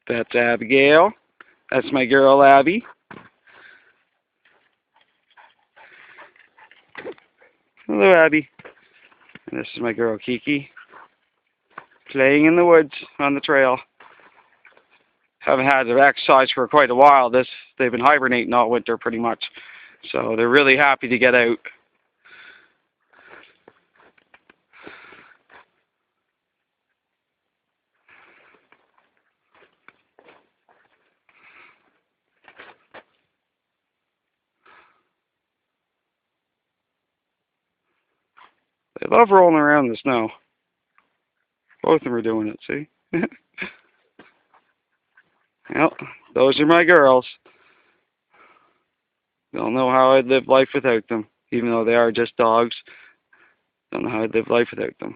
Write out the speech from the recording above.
That's Abigail. That's my girl, Abby. Hello, Abby. And this is my girl, Kiki. Playing in the woods on the trail. Haven't had to exercise for quite a while. They've been hibernating all winter pretty much. So they're really happy to get out. They love rolling around in the snow. Both of them are doing it, see? Well, those are my girls. Don't know how I'd live life without them. Even though they are just dogs. Don't know how I'd live life without them.